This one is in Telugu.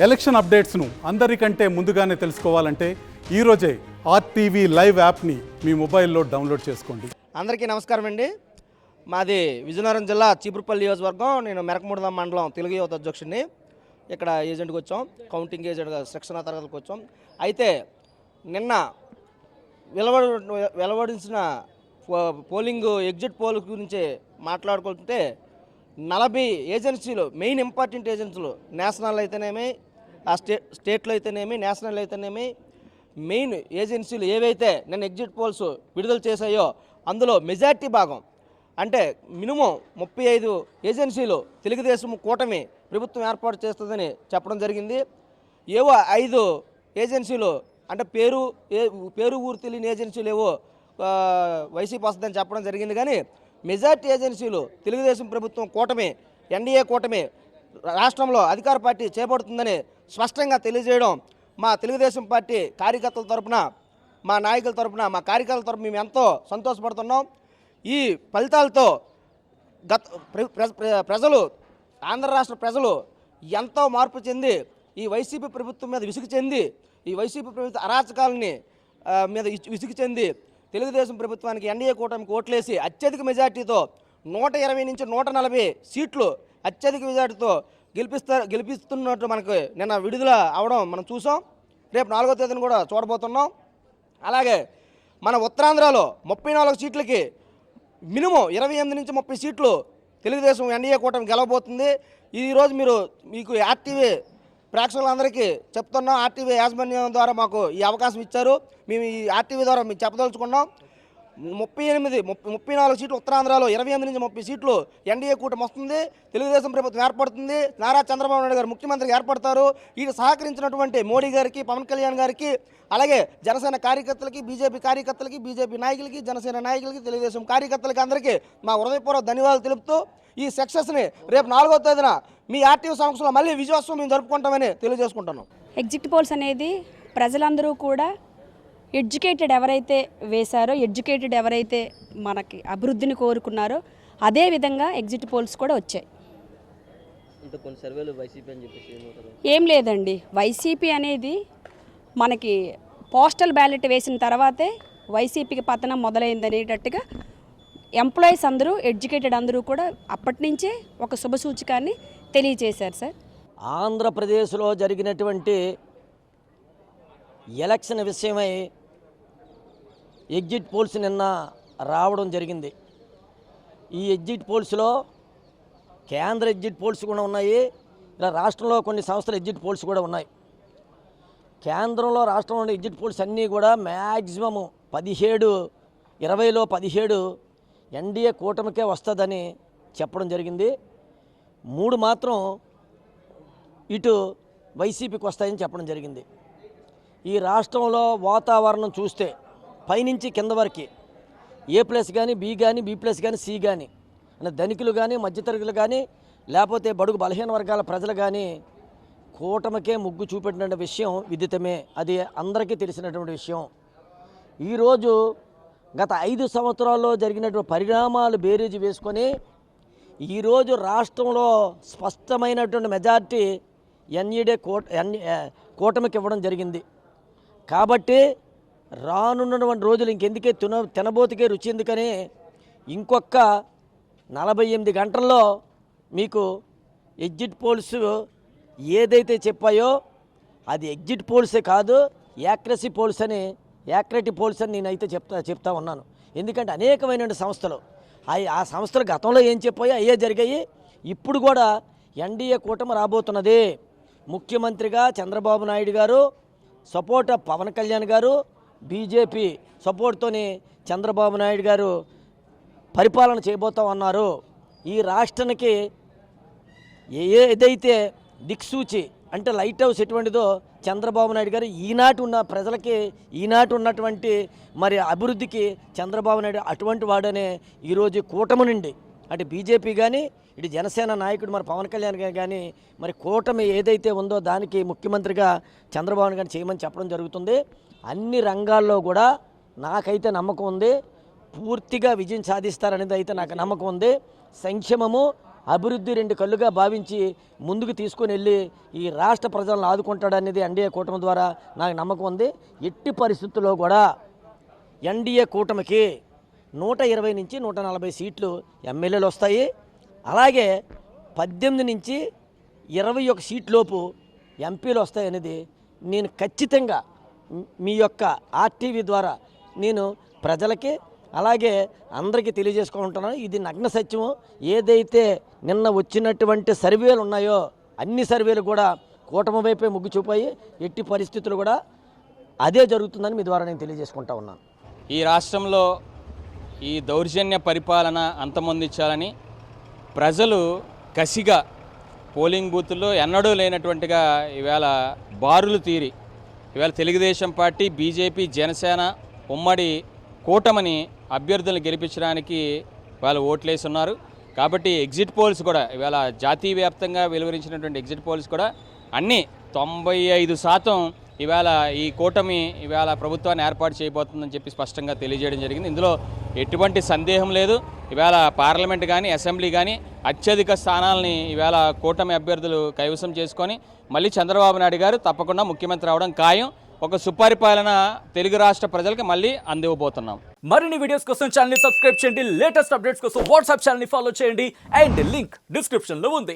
ఎలక్షన్ అప్డేట్స్ను అందరికంటే ముందుగానే తెలుసుకోవాలంటే ఈరోజే ఆర్టీవీ లైవ్ యాప్ని మీ మొబైల్లో డౌన్లోడ్ చేసుకోండి. అందరికీ నమస్కారం అండి. మాది విజయనగరం జిల్లా చీపురుపల్లి నియోజకవర్గం. నేను మెరకముడదాం మండలం తెలుగు యువత అధ్యక్షుడిని. ఇక్కడ ఏజెంట్కి వచ్చాం, కౌంటింగ్ ఏజెంట్గా శిక్షణ తరగతికి వచ్చాం. అయితే నిన్న వెలువడించిన పోలింగ్ ఎగ్జిట్ పోల్ గురించి మాట్లాడుకుంటే 40 ఏజెన్సీలు, మెయిన్ ఇంపార్టెంట్ ఏజెన్సీలు, నేషనల్ అయితేనేమి, స్టేట్లో అయితేనేమి, నేషనల్ అయితేనేమి, మెయిన్ ఏజెన్సీలు ఏవైతే నిన్న ఎగ్జిట్ పోల్స్ విడుదల చేశాయో అందులో మెజార్టీ భాగం అంటే మినిమం 35 ఏజెన్సీలు తెలుగుదేశం కూటమి ప్రభుత్వం ఏర్పాటు చేస్తుందని చెప్పడం జరిగింది. ఏవో 5 ఏజెన్సీలు అంటే పేరు ఊరు తెలియని ఏజెన్సీలు ఏవో వైసీపీ వస్తుందని చెప్పడం జరిగింది. కానీ మెజార్టీ ఏజెన్సీలు తెలుగుదేశం ప్రభుత్వం కూటమి, ఎన్డీఏ కూటమి రాష్ట్రంలో అధికార పార్టీ చేపడుతుందని స్పష్టంగా తెలియజేయడం మా తెలుగుదేశం పార్టీ కార్యకర్తల తరపున, మా నాయకుల తరపున, మా కార్యకర్తల తరపున మేము ఎంతో సంతోషపడుతున్నాం. ఈ ఫలితాలతో ప్రజలు, ఆంధ్ర రాష్ట్ర ప్రజలు ఎంతో మార్పు చెంది ఈ వైసీపీ ప్రభుత్వం మీద విసుగు చెంది, ఈ వైసీపీ ప్రభుత్వ అరాచకాలని మీద విసుగు చెంది తెలుగుదేశం ప్రభుత్వానికి, ఎన్డీఏ కూటమికి ఓట్లేసి అత్యధిక మెజార్టీతో 120 నుంచి 140 సీట్లు అత్యధిక మెజార్టీతో గెలిపిస్తున్నట్టు మనకు నిన్న విడుదల అవడం మనం చూసాం. రేపు 4వ తేదీన కూడా చూడబోతున్నాం. అలాగే మన ఉత్తరాంధ్రలో 34 సీట్లకి మినిమం 28 నుంచి 30 సీట్లు తెలుగుదేశం, ఎన్డీఏ కూటమి గెలవబోతుంది. ఈరోజు మీకు ఆర్టీవీ ప్రేక్షకులందరికీ చెప్తున్నాం, ఆర్టీవీ యాజమాన్యం ద్వారా మాకు ఈ అవకాశం ఇచ్చారు. మేము ఈ ఆర్టీవీ ద్వారా మీకు చెప్పదలుచుకున్నాం. 34 సీట్లు ఉత్తరాంధ్రలో, 28 నుంచి 30 సీట్లు ఎన్డీఏ కూటమి వస్తుంది. తెలుగుదేశం ప్రభుత్వం ఏర్పడుతుంది. నారా చంద్రబాబు నాయుడు గారు ముఖ్యమంత్రిగా ఏర్పడతారు. వీటి సహకరించినటువంటి మోడీ గారికి, పవన్ కళ్యాణ్ గారికి, అలాగే జనసేన కార్యకర్తలకి, బీజేపీ కార్యకర్తలకి, బీజేపీ నాయకులకి, జనసేన నాయకులకి, తెలుగుదేశం కార్యకర్తలకి అందరికీ మా హృదయపూర్వక ధన్యవాదాలు తెలుపుతూ ఈ సక్సెస్ని రేపు 4వ తేదీన మీ ఆర్టీవీ సమక్షంలో మళ్ళీ విజయోత్సవం మేము జరుపుకుంటామని తెలియజేసుకుంటున్నాం. ఎగ్జిట్ పోల్స్ అనేది ప్రజలందరూ కూడా ఎడ్యుకేటెడ్ ఎవరైతే వేశారో, ఎడ్యుకేటెడ్ ఎవరైతే మనకి అభివృద్ధిని కోరుకున్నారో అదే విధంగా ఎగ్జిట్ పోల్స్ కూడా వచ్చాయి. ఏం లేదండి, వైసీపీ అనేది మనకి పోస్టల్ బ్యాలెట్ వేసిన తర్వాతే వైసీపీకి పతనం మొదలైందనేటట్టుగా ఎంప్లాయీస్ అందరూ, ఎడ్యుకేటెడ్ అందరూ కూడా అప్పటి నుంచే ఒక శుభసూచకాన్ని తెలియజేశారు. సార్, ఆంధ్రప్రదేశ్లో జరిగినటువంటి ఎలక్షన్ విషయమై ఎగ్జిట్ పోల్స్ నిన్న రావడం జరిగింది. ఈ ఎగ్జిట్ పోల్స్లో కేంద్ర ఎగ్జిట్ పోల్స్ కూడా ఉన్నాయి, ఇలా రాష్ట్రంలో కొన్ని సంస్థల ఎగ్జిట్ పోల్స్ కూడా ఉన్నాయి. కేంద్రంలో, రాష్ట్రంలో ఎగ్జిట్ పోల్స్ అన్నీ కూడా మ్యాక్సిమము 20లో 17 ఎన్డీఏ కూటమికే వస్తుందని చెప్పడం జరిగింది. 3 మాత్రం ఇటు వైసీపీకి వస్తాయని చెప్పడం జరిగింది. ఈ రాష్ట్రంలో వాతావరణం చూస్తే పైనుంచి కింద వరకు A+ కానీ, B కానీ, B+ కానీ, C కానీ, అంటే ధనికులు కానీ, మధ్యతరగతులు కానీ, లేకపోతే బడుగు బలహీన వర్గాల ప్రజలు కానీ కూటమికే ముగ్గు చూపెట్టిన విషయం విదితమే. అది అందరికీ తెలిసినటువంటి విషయం. ఈరోజు గత 5 సంవత్సరాల్లో జరిగినటువంటి పరిణామాలు బేరీజు వేసుకొని ఈరోజు రాష్ట్రంలో స్పష్టమైనటువంటి మెజార్టీ ఎన్డీఏ కూటమికి ఇవ్వడం జరిగింది. కాబట్టి రానున్నటువంటి రోజులు ఇంకెందుకే తినబోతుకే రుచి ఎందుకని ఇంకొక 48 గంటల్లో మీకు ఎగ్జిట్ పోల్స్ ఏదైతే చెప్పాయో అది ఎగ్జిట్ పోల్సే కాదు, యాక్రసీ పోల్స్ అని, యాక్యురేట్ పోల్స్ అని నేనైతే చెప్తా ఉన్నాను. ఎందుకంటే అనేకమైన సంస్థలు, ఆ సంస్థలు గతంలో ఏం చెప్పాయో అయ్యే జరిగాయి. ఇప్పుడు కూడా ఎన్డీఏ కూటమి రాబోతున్నది. ముఖ్యమంత్రిగా చంద్రబాబు నాయుడు గారు, సపోర్ట్ పవన్ కళ్యాణ్ గారు, బీజేపీ సపోర్ట్తోని చంద్రబాబు నాయుడు గారు పరిపాలన చేయబోతా ఉన్నారు. ఈ రాష్ట్రానికి ఏదైతే దిక్సూచి అంటే లైట్ హౌస్ ఎటువంటిదో చంద్రబాబు నాయుడు గారు ఈనాటి ఉన్న ప్రజలకి, ఈనాటి ఉన్నటువంటి మరి అభివృద్ధికి చంద్రబాబు నాయుడు అటువంటి వాడనే ఈరోజు కూటమి నుండి అటు బీజేపీ కానీ, ఇటు జనసేన నాయకుడు మరి పవన్ కళ్యాణ్ గారు కానీ మరి కూటమి ఏదైతే ఉందో దానికి ముఖ్యమంత్రిగా చంద్రబాబు గారిని చేయమని చెప్పడం జరుగుతుంది. అన్ని రంగాల్లో కూడా నాకైతే నమ్మకం ఉంది, పూర్తిగా విజయం సాధిస్తారనేది అయితే నాకు నమ్మకం ఉంది. సంక్షేమము, అభివృద్ధి 2 కళ్ళుగా భావించి ముందుకు తీసుకొని వెళ్ళి ఈ రాష్ట్ర ప్రజలను ఆదుకుంటాడనేది ఎన్డీఏ కూటమి ద్వారా నాకు నమ్మకం ఉంది. ఎట్టి పరిస్థితుల్లో కూడా ఎన్డీఏ కూటమికి 120 నుంచి 140 సీట్లు ఎమ్మెల్యేలు వస్తాయి. అలాగే 18 నుంచి 21 సీట్లోపు ఎంపీలు వస్తాయనేది నేను ఖచ్చితంగా మీ యొక్క ఆర్టీవీ ద్వారా నేను ప్రజలకి అలాగే అందరికీ తెలియజేసుకుంటున్నాను. ఇది నగ్న సత్యము. ఏదైతే నిన్న వచ్చినటువంటి సర్వేలు ఉన్నాయో అన్ని సర్వేలు కూడా కూటమి వైపే మొగ్గు చూపాయి. ఎట్టి పరిస్థితులు కూడా అదే జరుగుతుందని మీ ద్వారా నేను తెలియజేసుకుంటా ఉన్నాను. ఈ రాష్ట్రంలో ఈ దౌర్జన్య పరిపాలన అంతమొందించాలని ప్రజలు కసిగా పోలింగ్ బూతుల్లో ఎన్నడూ లేనటువంటిగా ఈవేళ బారులు తీరి ఈవేళ తెలుగుదేశం పార్టీ, బీజేపీ, జనసేన ఉమ్మడి కూటమిని అభ్యర్థులను గెలిపించడానికి వాళ్ళు ఓట్లేసి ఉన్నారు. కాబట్టి ఎగ్జిట్ పోల్స్ కూడా ఇవాళ జాతీయ వ్యాప్తంగా వెలువరించినటువంటి ఎగ్జిట్ పోల్స్ కూడా అన్నీ 95% ఇవాళ ఈ కూటమి ఇవాళ ప్రభుత్వాన్ని ఏర్పాటు చేయబోతుందని చెప్పి స్పష్టంగా తెలియజేయడం జరిగింది. ఇందులో ఎటువంటి సందేహం లేదు. ఇవాళ పార్లమెంట్ కానీ అసెంబ్లీ కానీ అత్యధిక స్థానాలని ఇవాళ కూటమి అభ్యర్థులు కైవసం చేసుకొని మళ్ళీ చంద్రబాబు నాయుడు గారు తప్పకుండా ముఖ్యమంత్రి అవడం ఖాయం. ఒక సుపరిపాలన తెలుగు రాష్ట్ర ప్రజలకు మళ్ళీ అందివ్వబోతున్నాం. మరిన్ని వీడియోస్ కోసం ఛానల్ ని సబ్స్క్రైబ్ చేయండి. లేటెస్ట్ అప్డేట్స్ కోసం వాట్సాప్ ఛానల్ ని ఫాలో చేయండి. అండ్ లింక్ డిస్క్రిప్షన్ లో ఉంది.